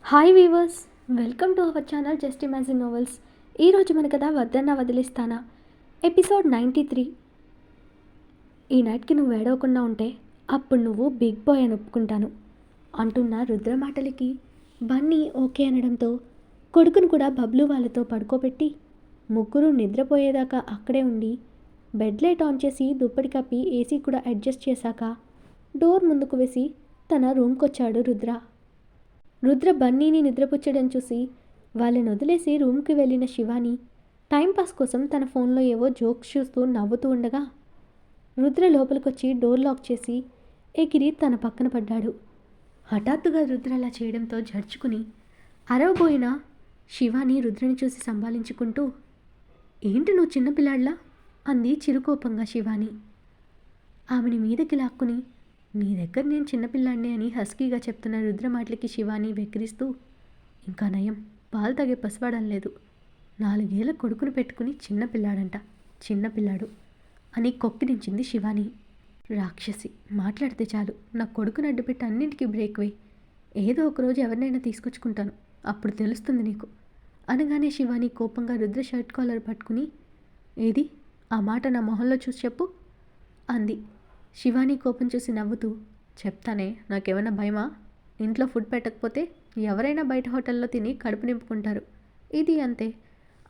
Hi weavers, welcome to our channel just imagine novels. ఈరోజు మన కథ వద్దన్నా వదిలిస్తానా ఎపిసోడ్ 93. ఈ నైట్కి నువ్వు ఏడవకుండా ఉంటే అప్పుడు నువ్వు బిగ్ బాయ్ అని ఒప్పుకుంటాను అంటున్న రుద్ర మాటలకి బన్నీ ఓకే అనడంతో కొడుకును కూడా బబ్లు వాళ్ళతో పడుకోబెట్టి ముగ్గురు నిద్రపోయేదాకా అక్కడే ఉండి బెడ్ లైట్ ఆన్ చేసి దుప్పటి కప్పి ఏసీ కూడా అడ్జస్ట్ చేశాక డోర్ ముందుకు వేసి తన రూమ్కి వచ్చాడు రుద్ర బన్నీని నిద్రపుచ్చడం చూసి వాళ్ళని వదిలేసి రూమ్కి వెళ్ళిన శివాని టైంపాస్ కోసం తన ఫోన్లో ఏవో జోక్స్ చూస్తూ నవ్వుతూ ఉండగా రుద్ర లోపలికొచ్చి డోర్ లాక్ చేసి ఎగిరి తన పక్కన పడ్డాడు. హఠాత్తుగా రుద్ర అలా చేయడంతో జడ్చుకుని అరవబోయిన శివాని రుద్రని చూసి సంభాలించుకుంటూ, ఏంటి నువ్వు చిన్నపిల్లాడ్లా అంది చిరుకోపంగా శివాని. ఆమెని మీదకి లాక్కుని, నీ దగ్గర నేను చిన్నపిల్లాడినే అని హస్కీగా చెప్తున్న రుద్ర మాటలకి శివాని వెక్కిరిస్తూ, ఇంకా నయం, పాలు తాగే పసివాడం లేదు, 4 ఏళ్ల కొడుకును పెట్టుకుని చిన్నపిల్లాడు అని కొక్కిరించింది శివాని. రాక్షసి, మాట్లాడితే చాలు, నా కొడుకుని అడ్డుపెట్టి అన్నింటికీ బ్రేక్ వేయి, ఏదో ఒకరోజు ఎవరినైనా తీసుకొచ్చుకుంటాను, అప్పుడు తెలుస్తుంది నీకు అనగానే శివాని కోపంగా రుద్ర షర్ట్ కాలర్ పట్టుకుని, ఏది ఆ మాట నా మొహంలో చూసి చెప్పు అంది. శివాని కోపం చూసి నవ్వుతూ, చెప్తానే, నాకేమైనా భయమా? ఇంట్లో ఫుడ్ పెట్టకపోతే ఎవరైనా బయట హోటల్లో తిని కడుపు నింపుకుంటారు, ఇది అంతే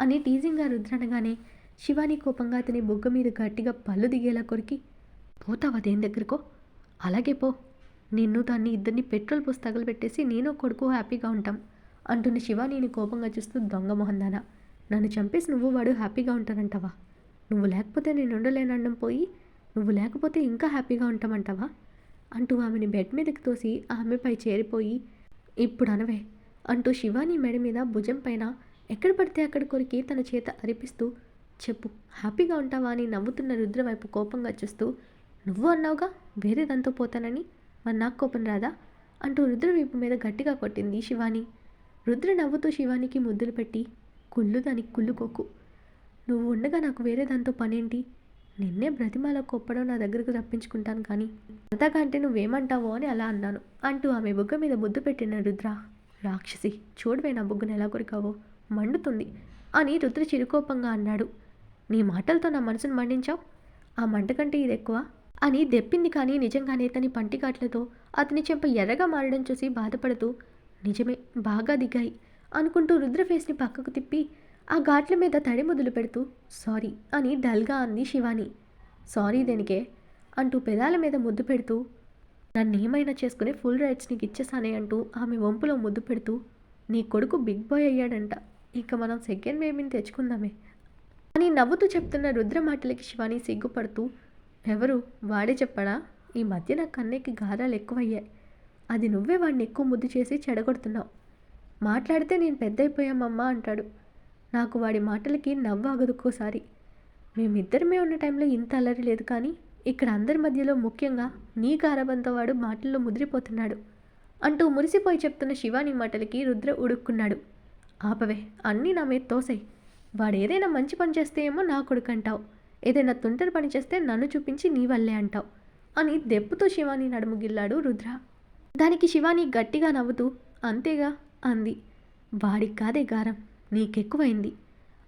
అని టీజింగ్గా రుద్ర అనగానే శివాని కోపంగా అతని బుగ్గ మీద గట్టిగా పళ్ళు దిగేలా కొరికి, పోతావా దేని దగ్గరకో, అలాగే పో, నిన్ను దాన్ని ఇద్దరిని పెట్రోల్ పోసి తగలబెట్టేసి నేను కొడుకు హ్యాపీగా ఉంటాం అంటున్న శివానీని కోపంగా చూస్తూ, దొంగ మొహందానా, నన్ను చంపేసి నువ్వు వాడు హ్యాపీగా ఉంటానంటావా? నువ్వు లేకపోతే నేను ఉండలేనడం పోయి నువ్వు లేకపోతే ఇంకా హ్యాపీగా ఉంటామంటావా అంటూ ఆమెని బెడ్ మీదకి తోసి ఆమెపై చేరిపోయి, ఇప్పుడు అనవే అంటూ శివాని మెడ మీద భుజం పైన ఎక్కడ పడితే అక్కడ కొరికి తన చేత అరిపిస్తూ, చెప్పు, హ్యాపీగా ఉంటావా అని నవ్వుతున్న రుద్ర వైపు కోపంగా చూస్తూ, నువ్వు అన్నావుగా వేరే దాంతో పోతానని, మరి నాకు కోపం రాదా అంటూ రుద్ర వైపు మీద గట్టిగా కొట్టింది శివాని. రుద్ర నవ్వుతూ శివానికి ముద్దులు పెట్టి, కుళ్ళు దానికి కుళ్ళుకోకు, నువ్వు ఉండగా నాకు వేరే దాంతో పనేంటి, నిన్నే బ్రతిమాల కొప్పడం నా దగ్గరకు రప్పించుకుంటాను, కానీ అంతకంటే నువ్వేమంటావో అని అలా అన్నాను అంటూ ఆమె బుగ్గ మీద ముద్దు పెట్టిన రుద్ర, రాక్షసి, చూడవే నా బుగ్గను ఎలా కొరికావో, మండుతుంది అని రుద్ర చిరుకోపంగా అన్నాడు. నీ మాటలతో నా మనసును మండించావు, ఆ మంట కంటే ఇది ఎక్కువ అని దెప్పింది. కానీ నిజంగానే తని పంటికాట్లతో అతని చెంప ఎర్రగా మారడం చూసి బాధపడుతూ, నిజమే బాగా దిగాయి అనుకుంటూ రుద్ర ఫేస్ని పక్కకు తిప్పి ఆ ఘాట్ల మీద తడి ముద్దులు పెడుతూ, సారీ అని డల్గా అంది శివాని. సారీ దేనికే అంటూ పెదాల మీద ముద్దు పెడుతూ, నన్నేమైనా చేసుకుని ఫుల్ రైట్స్ నీకు ఇచ్చేసానే అంటూ ఆమె వంపులో ముద్దు పెడుతూ, నీ కొడుకు బిగ్ బాయ్ అయ్యాడంట, ఇక మనం సెకండ్ బేబీని తెచ్చుకుందామే అని నవ్వుతూ చెప్తున్న రుద్ర మాటలకి శివాని సిగ్గుపడుతూ, ఎవరు వాడే చెప్పాడా, ఈ మధ్య నా కన్నయ్యకి గారాలు ఎక్కువయ్యాయి, అది నువ్వే వాడిని ఎక్కువ ముద్దు చేసి చెడగొడుతున్నావు, మాట్లాడితే నేను పెద్దయిపోయామమ్మా అంటాడు, నాకు వాడి మాటలకి నవ్వు ఆగదుకోసారి, మేమిద్దరమే ఉన్న టైంలో ఇంత అల్లరి లేదు, కానీ ఇక్కడ అందరి మధ్యలో ముఖ్యంగా నీ గారాబంతో వాడు మాటల్లో ముదిరిపోతున్నాడు అంటూ మురిసిపోయి చెప్తున్న శివాని మాటలకి రుద్ర ఉడుక్కున్నాడు. ఆపవే, అన్నీ నా మీద తోసాయి, వాడు ఏదైనా మంచి పని చేస్తే ఏమో నా కొడుకు అంటావు, ఏదైనా తుంటరి పని చేస్తే నన్ను చూపించి నీ వల్లే అంటావు అని దెప్పుతూ శివాని నడుము గిల్లాడు రుద్ర. దానికి శివాని గట్టిగా నవ్వుతూ, అంతేగా అంది, వాడికి కాదే గారం, నీకెక్కువైంది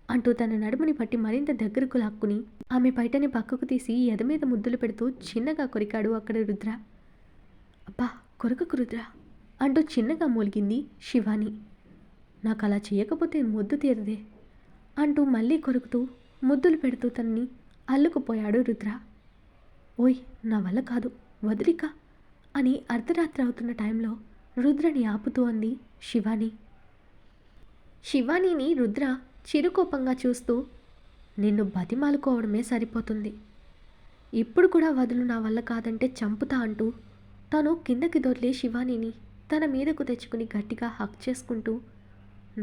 అంటూ తన నడుముని పట్టి మరింత దగ్గరకు లాక్కుని ఆమె పైటని పక్కకు తీసి ఎద మీద ముద్దులు పెడుతూ చిన్నగా కొరికాడు అక్కడ రుద్ర. అబ్బా కొరకకు రుద్ర అంటూ చిన్నగా మూలిగింది శివాని. నాకు అలా చేయకపోతే ముద్దు తీరదే అంటూ మళ్ళీ కొరుకుతూ ముద్దులు పెడుతూ తనని అల్లుకుపోయాడు రుద్ర. ఓయ్ నా వల్ల కాదు, వదిలిక అని అర్ధరాత్రి అవుతున్న టైంలో రుద్రని ఆపుతూ అంది శివాని. శివానీని రుద్ర చిరుకోపంగా చూస్తూ, నిన్ను బతిమాలుకోవడమే సరిపోతుంది, ఇప్పుడు కూడా వదులు, నా వల్ల కాదంటే చంపుతా అంటూ తను కిందకి దొర్లి శివానీని తన మీదకు తెచ్చుకుని గట్టిగా హక్ చేసుకుంటూ,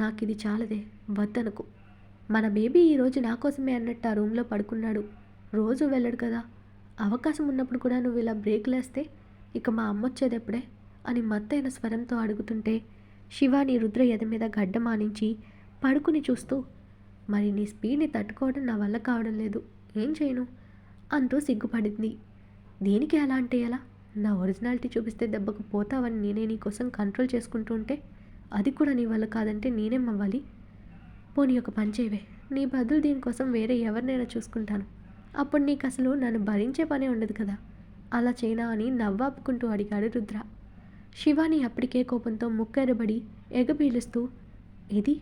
నాకిది చాలదే, వద్దనుకు, మన బేబీ ఈరోజు నా కోసమే అన్నట్టు ఆ రూమ్లో పడుకున్నాడు, రోజు వెళ్ళడు కదా, అవకాశం ఉన్నప్పుడు కూడా నువ్వు ఇలా బ్రేక్లేస్తే ఇక మా అమ్మొచ్చేది ఎప్పుడే అని మత్తైన స్వరంతో అడుగుతుంటే శివాని రుద్ర ఎద మీద గడ్డ మానించి పడుకుని చూస్తూ, మరి నీ స్పీడ్ని తట్టుకోవడం నా వల్ల కావడం లేదు, ఏం చేయను అంటూ సిగ్గుపడింది. దేనికి అలా అంటే ఎలా, నా ఒరిజినాలిటీ చూపిస్తే దెబ్బకు పోతావని నేనే నీకోసం కంట్రోల్ చేసుకుంటూ ఉంటే అది కూడా నీ వల్ల కాదంటే నేనేమవ్వాలి? పోనీ ఒక పని చేయవే, నీ బదులు దీనికోసం వేరే ఎవరినైనా చూసుకుంటాను. అప్పుడు నీకు అసలు నన్ను భరించే పనే ఉండదు కదా. అలా చేయనా అని నవ్వాపుకుంటూ అడిగాడు రుద్ర. శివాని అప్పటికే కోపంతో ముక్కెరబడి ఎగపీలుస్తూ, ఏది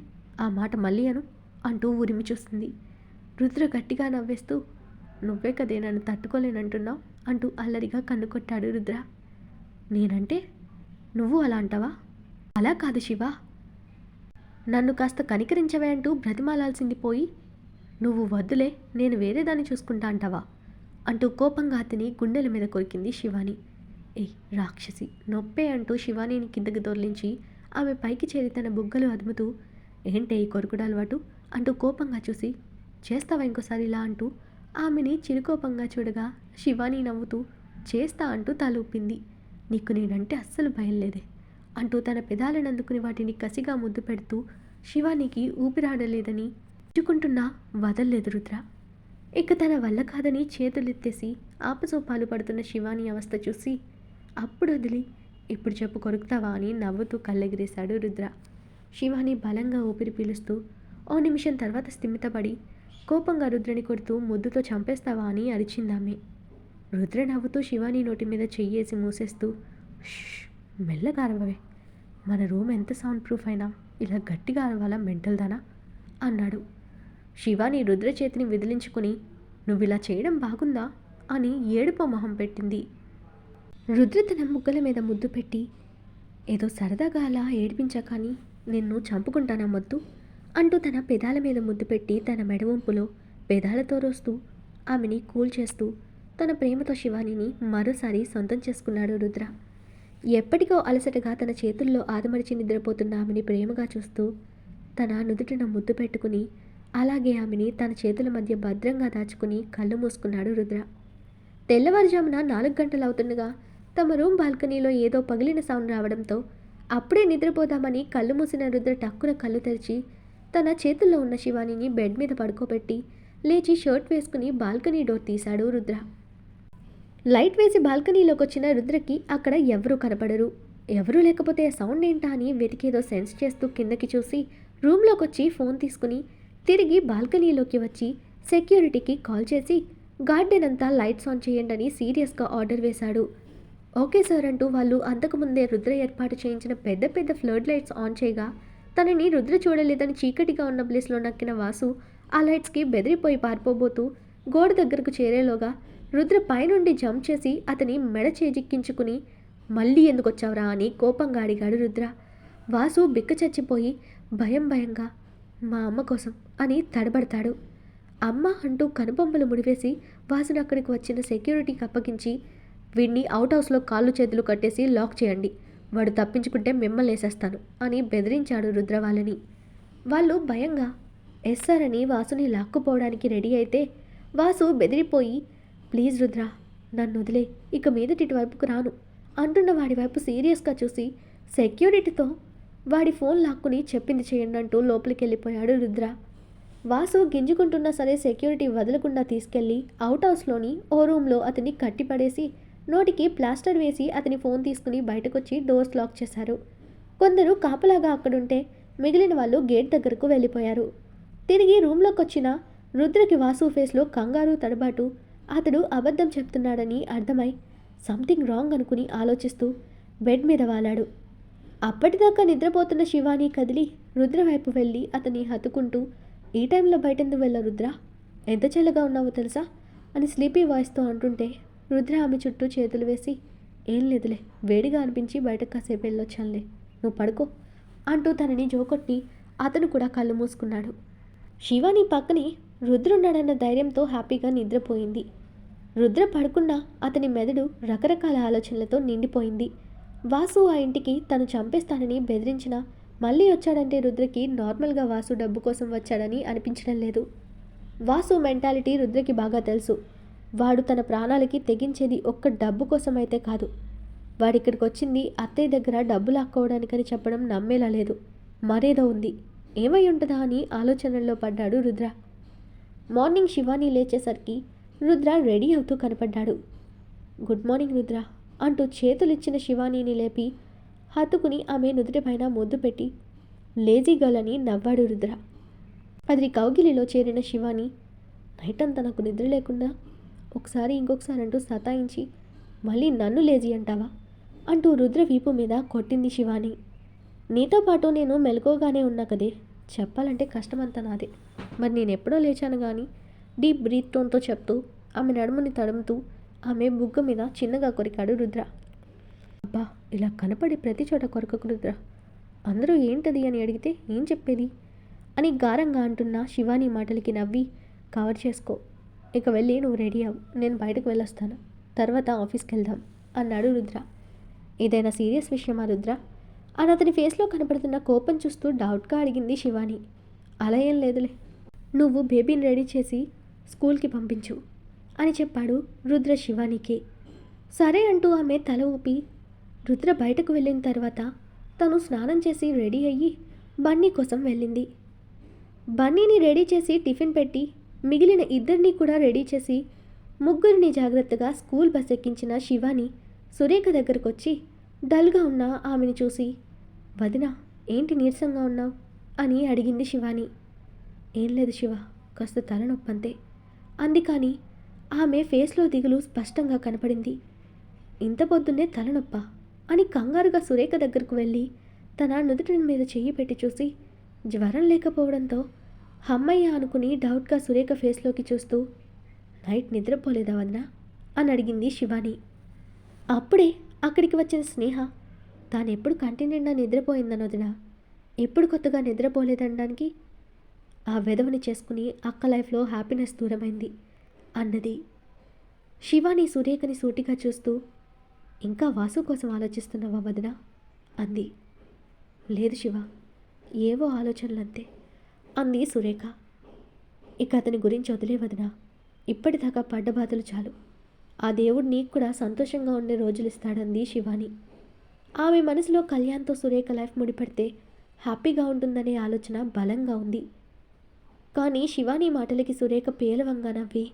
ఆ మాట మళ్ళీ అను అంటూ ఉరిమి చూస్తుంది. రుద్ర గట్టిగా నవ్వేస్తూ, నువ్వే కదే నన్ను తట్టుకోలేనంటున్నావు అంటూ అల్లరిగా కన్ను కొట్టాడు రుద్ర. నేనంటే నువ్వు అలా అంటావా? అలా కాదు శివ, నన్ను కాస్త కనికరించవే అంటూ బ్రతిమాలాల్సింది పోయి నువ్వు వద్దులే నేను వేరే దాన్ని చూసుకుంటా అంటావా అంటూ కోపంగా అతని గుండెల మీద కొరికింది శివాని. ఏయ్ రాక్షసి, నొప్పే అంటూ శివానీని కిందకి దొర్లించి ఆమె పైకి చేరి తన బుగ్గలు అదుముతూ, ఏంటే ఈ కొరుకుడు అలవాటు అంటూ కోపంగా చూసి, చేస్తావా ఇంకోసారి ఇలా అంటూ ఆమెని చిరుకోపంగా చూడగా శివాని నవ్వుతూ, చేస్తా అంటూ తల ఊపింది. నీకు నేనంటే అస్సలు భయం లేదే అంటూ తన పెదాలను అందుకుని వాటిని కసిగా ముద్దు పెడుతూ శివానికి ఊపిరాడలేదని చుకుంటున్నా వదల్లేదు రుద్ర. ఇక తన వల్ల కాదని చేతులెత్తేసి ఆపసోపాలు పడుతున్న శివాని అవస్థ చూసి, అప్పుడు వదిలి ఇప్పుడు చెప్పు కొరుకుతావా అని నవ్వుతూ కళ్ళెగిరేశాడు రుద్ర. శివాని బలంగా ఊపిరి పీలుస్తూ ఓ నిమిషం తర్వాత స్థిమితపడి కోపంగా రుద్రని కొడుతూ ముద్దుతో చంపేస్తావా అని అరిచిందామె. రుద్ర నవ్వుతూ శివాని నోటి మీద చెయ్యేసి మూసేస్తూ, మెల్లగా అరవవే, మన రూమ్ ఎంత సౌండ్ ప్రూఫ్ అయినా ఇలా గట్టిగా అరవాలా మెంటల్దానా అన్నాడు. శివాని రుద్ర చేతిని విదిలించుకుని, నువ్విలా చేయడం బాగుందా అని ఏడుపో మొహం పెట్టింది. రుద్ర తన ముగ్గల మీద ముద్దు పెట్టి, ఏదో సరదాగా అలా ఏడిపించా కానీ నిన్ను చంపుకుంటానా మొద్దు అంటూ తన పెదాల మీద ముద్దు పెట్టి తన మెడవంపులో పెదాలతో రోస్తూ ఆమెని కూల్ చేస్తూ తన ప్రేమతో శివానిని మరోసారి సొంతం చేసుకున్నాడు రుద్ర. ఎప్పటికో అలసటగా తన చేతుల్లో ఆదమరిచి నిద్రపోతున్న ఆమెని ప్రేమగా చూస్తూ తన నుదుటిన ముద్దు పెట్టుకుని అలాగే ఆమెని తన చేతుల మధ్య భద్రంగా దాచుకుని కళ్ళు మూసుకున్నాడు రుద్ర. తెల్లవారుజామున 4 గంటలవుతుండగా తమ రూమ్ బాల్కనీలో ఏదో పగిలిన సౌండ్ రావడంతో అప్పుడే నిద్రపోదామని కళ్ళు మూసిన రుద్ర టక్కున కళ్ళు తెరిచి తన చేతుల్లో ఉన్న శివానిని బెడ్ మీద పడుకోబెట్టి లేచి షర్ట్ వేసుకుని బాల్కనీ డోర్ తీశాడు రుద్ర. లైట్ వేసి బాల్కనీలోకి వచ్చిన రుద్రకి అక్కడ ఎవరూ కనపడరు. ఎవరూ లేకపోతే సౌండ్ ఏంటా అని వెతికేదో సెన్స్ చేస్తూ కిందకి చూసి రూమ్లోకి వచ్చి ఫోన్ తీసుకుని తిరిగి బాల్కనీలోకి వచ్చి సెక్యూరిటీకి కాల్ చేసి గార్డెన్ అంతా లైట్స్ ఆన్ చేయండి అని సీరియస్గా ఆర్డర్ వేశాడు. ఓకే సార్ అంటూ వాళ్ళు అంతకుముందే రుద్ర ఏర్పాటు చేయించిన పెద్ద పెద్ద ఫ్లడ్ లైట్స్ ఆన్ చేయగా తనని రుద్ర చూడలేదని చీకటిగా ఉన్న ప్లేస్లో నక్కిన వాసు ఆ లైట్స్కి బెదిరిపోయి పారిపోబోతూ గోడ దగ్గరకు చేరేలోగా రుద్ర పైనుండి జంప్ చేసి అతని మెడ చేజిక్కించుకుని మళ్ళీ ఎందుకొచ్చావురా అని కోపంగా అడిగాడు రుద్ర. వాసు బిక్క చచ్చిపోయి భయంగా మా అమ్మ కోసం అని తడబడతాడు. అమ్మ అంటూ కనుబొమ్మలు ముడివేసి వాసును అక్కడికి వచ్చిన సెక్యూరిటీకి అప్పగించి, వీడిని అవుట్ హౌస్లో కాళ్ళు చేతులు కట్టేసి లాక్ చేయండి, వాడు తప్పించుకుంటే మిమ్మల్ని వేసేస్తాను అని బెదిరించాడు రుద్ర వాళ్ళని. వాళ్ళు భయంగా ఎస్ సార్ అని వాసుని లాక్కుపోవడానికి రెడీ అయితే వాసు బెదిరిపోయి, ప్లీజ్ రుద్ర నన్ను వదిలే, ఇక మీదటి వైపుకు రాను అంటున్న వాడి వైపు సీరియస్గా చూసి సెక్యూరిటీతో వాడి ఫోన్ లాక్కుని చెప్పింది చేయండి అంటూ లోపలికి వెళ్ళిపోయాడు రుద్ర. వాసు గింజుకుంటున్నా సరే సెక్యూరిటీ వదలకుండా తీసుకెళ్లి అవుట్ హౌస్లోని ఓ రూమ్లో అతన్ని కట్టిపడేసి నోటికి ప్లాస్టర్ వేసి అతని ఫోన్ తీసుకుని బయటకొచ్చి డోర్స్ లాక్ చేశారు. కొందరు కాపలాగా అక్కడుంటే మిగిలిన వాళ్ళు గేట్ దగ్గరకు వెళ్ళిపోయారు. తిరిగి రూమ్లోకి వచ్చిన రుద్రకి వాసు ఫేస్లో కంగారు తడబాటు, అతడు అబద్ధం చెప్తున్నాడని అర్థమై సంథింగ్ రాంగ్ అనుకుని ఆలోచిస్తూ బెడ్ మీద వాలాడు. అప్పటిదాకా నిద్రపోతున్న శివాని కదిలి రుద్ర వైపు వెళ్ళి అతన్ని హత్తుకుంటూ, ఈ టైంలో బయటెందుకు వెళ్ళా రుద్ర, ఎంత చల్లగా ఉన్నావో తెలుసా అని స్లీపీ వాయిస్తో అంటుంటే రుద్ర ఆమె చుట్టూ చేతులు వేసి, ఏం లేదులే, వేడిగా అనిపించి బయటకు కాసేపు వెళ్ళొచ్చానులే, నువ్వు పడుకో అంటూ తనని జోకొట్టి అతను కూడా కళ్ళు మూసుకున్నాడు. శివాని పక్కనే రుద్రున్నాడన్న ధైర్యంతో హ్యాపీగా నిద్రపోయింది. రుద్ర పడుకున్నా అతని మెదడు రకరకాల ఆలోచనలతో నిండిపోయింది. వాసు ఆ ఇంటికి తను చంపేస్తానని బెదిరించినా మళ్ళీ వచ్చాడంటే రుద్రకి నార్మల్గా వాసు డబ్బు కోసం వచ్చాడని అనిపించడం లేదు. వాసు మెంటాలిటీ రుద్రకి బాగా తెలుసు. వాడు తన ప్రాణాలకి తెగించేది ఒక్క డబ్బు కోసం అయితే కాదు. వాడిక్కడికి వచ్చింది అత్తయ్య దగ్గర డబ్బు లాక్కోవడానికని చెప్పడం నమ్మేలా లేదు. మరేదో ఉంది, ఏమై ఉంటుందా అని ఆలోచనల్లో పడ్డాడు రుద్ర. మార్నింగ్ శివాని లేచేసరికి రుద్ర రెడీ అవుతూ కనపడ్డాడు. గుడ్ మార్నింగ్ రుద్ర అంటూ చేతులిచ్చిన శివానీని లేపి హత్తుకుని ఆమె నుదుటిపైన ముద్దు పెట్టి లేజీ గర్ల్ అని నవ్వాడు రుద్ర. అది కౌగిలిలో చేరిన శివాని నైట్ అంతా నాకు నిద్ర లేకుండా ఒకసారి ఇంకొకసారి అంటూ సతాయించి మళ్ళీ నన్ను లేజీ అంటావా అంటూ రుద్ర వీపు మీద కొట్టింది శివాని. నీతో పాటు నేను మెలకువగానే ఉన్నా కదే, చెప్పాలంటే కష్టమంతా నాదే. మరి నేను ఎప్పుడో లేచాను కానీ డీప్ బ్రీత్ టోన్తో చెప్తూ ఆమె నడుముని తడుముతూ ఆమె బుగ్గ మీద చిన్నగా కొరికాడు రుద్ర. అబ్బా, ఇలా కనపడి ప్రతి చోట కొరకకు రుద్ర. అందరూ ఏంటది అని అడిగితే ఏం చెప్పేది అని గారంగా అంటున్న శివాని మాటలకి నవ్వి కవర్ చేసుకో, ఇక వెళ్ళి నువ్వు రెడీ అవ్వు, నేను బయటకు వెళ్ళొస్తాను, తర్వాత ఆఫీస్కి వెళ్దాం అన్నాడు రుద్ర. ఏదైనా సీరియస్ విషయమా రుద్ర అని అతని ఫేస్లో కనపడుతున్న కోపం చూస్తూ డౌట్గా అడిగింది శివాని. అలా ఏం లేదులే, నువ్వు బేబీని రెడీ చేసి స్కూల్కి పంపించు అని చెప్పాడు రుద్ర శివానికి. సరే అంటూ ఆమె తల ఊపి రుద్ర బయటకు వెళ్ళిన తర్వాత తను స్నానం చేసి రెడీ అయ్యి బన్నీ కోసం వెళ్ళింది. బన్నీని రెడీ చేసి టిఫిన్ పెట్టి మిగిలిన ఇద్దరిని కూడా రెడీ చేసి ముగ్గురిని జాగ్రత్తగా స్కూల్ బస్ ఎక్కించిన శివాని సురేఖ దగ్గరకు వచ్చి డల్గా ఉన్న ఆమెను చూసి, వదినా ఏంటి నీరసంగా ఉన్నావు అని అడిగింది శివాని. ఏం లేదు శివ, కాస్త తలనొప్పంతే అంది. కానీ ఆమె ఫేస్లో దిగులు స్పష్టంగా కనపడింది. ఇంత పొద్దున్నే తలనొప్ప అని కంగారుగా సురేఖ దగ్గరకు వెళ్ళి తన నుదుటి మీద చెయ్యి పెట్టి చూసి జ్వరం లేకపోవడంతో అమ్మయ్య అనుకుని డౌట్గా సురేఖ ఫేస్లోకి చూస్తూ, నైట్ నిద్రపోలేదా వదినా అని అడిగింది శివాని. అప్పుడే అక్కడికి వచ్చిన స్నేహ, తానెప్పుడు కంటి నిండా నిద్రపోయిందని వదినా, ఎప్పుడు కొత్తగా నిద్రపోలేదనడానికి ఆ వెధవని చేసుకుని అక్క లైఫ్లో హ్యాపీనెస్ దూరమైంది అన్నది. శివాని సురేఖని సూటిగా చూస్తూ, ఇంకా వాసు కోసం ఆలోచిస్తున్నావా వదినా అంది. లేదు శివ, ఏవో ఆలోచనలంతే అంది సురేఖ. ఇక అతని గురించి వదిలే వదినా, ఇప్పటిదాకా పడ్డ బాధలు చాలు, ఆ దేవుడు నీకు కూడా సంతోషంగా ఉండే రోజులు ఇస్తాడంది శివాని. ఆమె మనసులో కళ్యాణ్తో సురేఖ లైఫ్ ముడిపడితే హ్యాపీగా ఉంటుందనే ఆలోచన బలంగా ఉంది. కానీ శివాని మాటలకి సురేఖ పేలవంగా నవ్వి,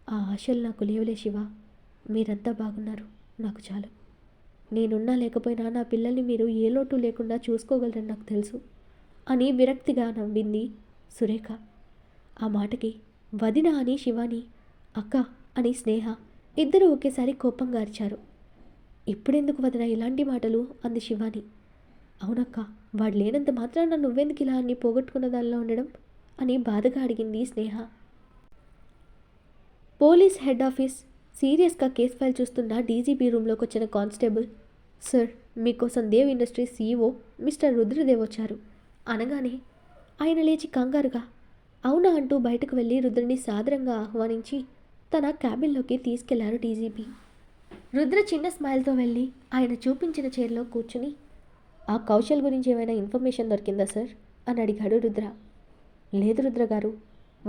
ఆ ఆశలు నాకు లేవులే శివ, మీరంతా బాగున్నారు, నాకు చాలు. నేనున్నా లేకపోయినా నా పిల్లల్ని మీరు ఏ లోటు లేకుండా చూసుకోగలరని నాకు తెలుసు అని విరక్తిగా నవ్వింది సురేఖ. ఆ మాటకి వదిన అని శివాని, అక్క అని స్నేహ ఇద్దరు ఒకేసారి కోపంగా అరిచారు. ఇప్పుడెందుకు వదిన ఇలాంటి మాటలు అంది శివాని. అవునక్క, వాడు లేనంత మాత్రాన నువ్వెందుకు ఇలా అన్ని పోగొట్టుకున్న దానిలో ఉండడం అని బాధగా అడిగింది స్నేహ. పోలీస్ హెడ్ ఆఫీస్ సీరియస్గా కేసు ఫైల్ చూస్తున్న డీజీపీ రూమ్లోకి వచ్చిన కానిస్టేబుల్, సార్ మీకోసం Dev industries CEO mister Rudradev వచ్చారు అనగానే ఆయన లేచి కంగారుగా అవునా అంటూ బయటకు వెళ్ళి రుద్రని సాదరంగా ఆహ్వానించి తన క్యాబిన్లోకి తీసుకెళ్లారు డీజీపీ. రుద్ర చిన్న స్మైల్తో వెళ్ళి ఆయన చూపించిన చైర్లో కూర్చుని, ఆ కౌశల్ గురించి ఏమైనా ఇన్ఫర్మేషన్ దొరికిందా సార్ అని అడిగాడు రుద్ర. లేదు రుద్ర గారు,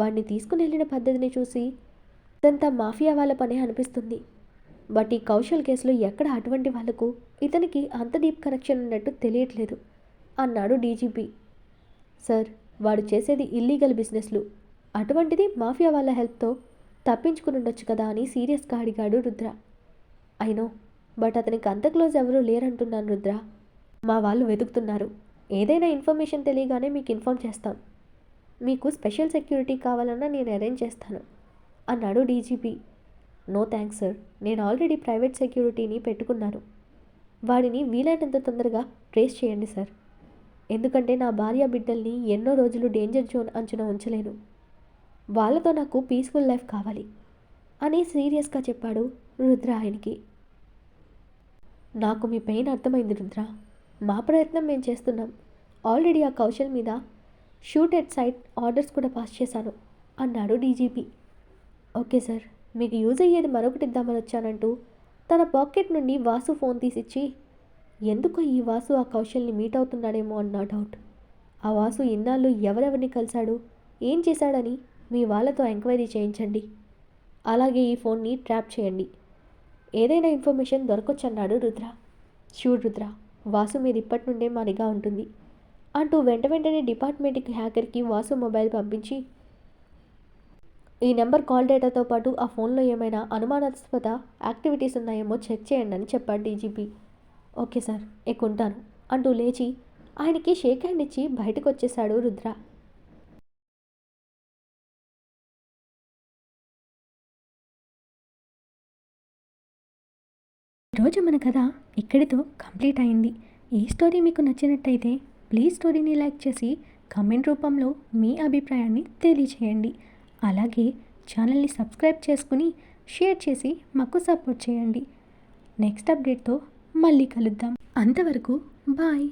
వాడిని తీసుకుని వెళ్ళిన పద్ధతిని చూసి ఇదంతా మాఫియా వాళ్ళ పనే అనిపిస్తుంది. బట్ ఈ కౌశల్ కేసులో ఎక్కడ అటువంటి వాళ్లకు ఇతనికి అంత డీప్ కనెక్షన్ ఉన్నట్టు తెలియట్లేదు అన్నాడు డీజీపీ. సార్, వాడు చేసేది ఇల్లీగల్ బిజినెస్లు, అటువంటిది మాఫియా వాళ్ళ హెల్ప్తో తప్పించుకుని ఉండొచ్చు కదా అని సీరియస్గా అడిగాడు రుద్ర. అయినో, బట్ అతనికి అంత క్లోజ్ ఎవరూ లేరంటున్నాను రుద్ర. మా వాళ్ళు వెతుకుతున్నారు, ఏదైనా ఇన్ఫర్మేషన్ తెలియగానే మీకు ఇన్ఫామ్ చేస్తాం. మీకు స్పెషల్ సెక్యూరిటీ కావాలన్నా నేను అరేంజ్ చేస్తాను అన్నాడు డీజీపీ. నో థ్యాంక్స్ సార్, నేను ఆల్రెడీ ప్రైవేట్ సెక్యూరిటీని పెట్టుకున్నాను. వాడిని వీలైనంత తొందరగా ట్రేస్ చేయండి సార్, ఎందుకంటే నా భార్య బిడ్డల్ని ఎన్నో రోజులు డేంజర్ జోన్ అంచున ఉంచలేను. వాళ్ళతో నాకు పీస్ఫుల్ లైఫ్ కావాలి అని సీరియస్గా చెప్పాడు రుద్ర ఆయనకి. నాకు మీ పెయిన్ అర్థమైంది రుద్ర, మా ప్రయత్నం మేము చేస్తున్నాం. ఆల్రెడీ ఆ కౌశల్ మీద షూట్ ఎట్ సైట్ ఆర్డర్స్ కూడా పాస్ చేశాను అన్నాడు డీజీపీ. ఓకే సార్, మీకు యూజ్ అయ్యేది మరొకటి ఇద్దామని వచ్చానంటూ తన పాకెట్ నుండి వాసు ఫోన్ తీసిచ్చి, ఎందుకో ఈ వాసు ఆ కౌశల్ని మీట్ అవుతున్నాడేమో అన్న డౌట్. ఆ వాసు ఇన్నాళ్ళు ఎవరెవరిని కలిశాడు, ఏం చేశాడని మీ వాళ్ళతో ఎంక్వైరీ చేయించండి. అలాగే ఈ ఫోన్ని ట్రాప్ చేయండి, ఏదైనా ఇన్ఫర్మేషన్ దొరకొచ్చన్నాడు రుద్ర. షూర్ రుద్ర, వాసు మీద ఇప్పటి నుండే మా నిఘా ఉంటుంది అంటూ వెంటనే డిపార్ట్మెంట్కి హ్యాకర్కి వాసు మొబైల్ పంపించి, ఈ నెంబర్ కాల్ డేటాతో పాటు ఆ ఫోన్లో ఏమైనా అనుమానాస్పద యాక్టివిటీస్ ఉన్నాయేమో చెక్ చేయండి అని చెప్పాడు డీజీపీ. ఓకే సార్, ఎక్కుంటాను అంటూ లేచి ఆయనకి షేక్ హ్యాండ్ ఇచ్చి బయటకు వచ్చేశాడు రుద్ర. ఈరోజు మన కథ ఇక్కడితో కంప్లీట్ అయింది. ఈ స్టోరీ మీకు నచ్చినట్టయితే ప్లీజ్ స్టోరీని లైక్ చేసి కామెంట్ రూపంలో మీ అభిప్రాయాన్ని తెలియచేయండి. అలాగే ఛానల్ని సబ్స్క్రైబ్ చేసుకుని షేర్ చేసి మాకు సపోర్ట్ చేయండి. నెక్స్ట్ అప్డేట్తో మళ్ళీ కలుద్దాం. అంతవరకు బాయ్.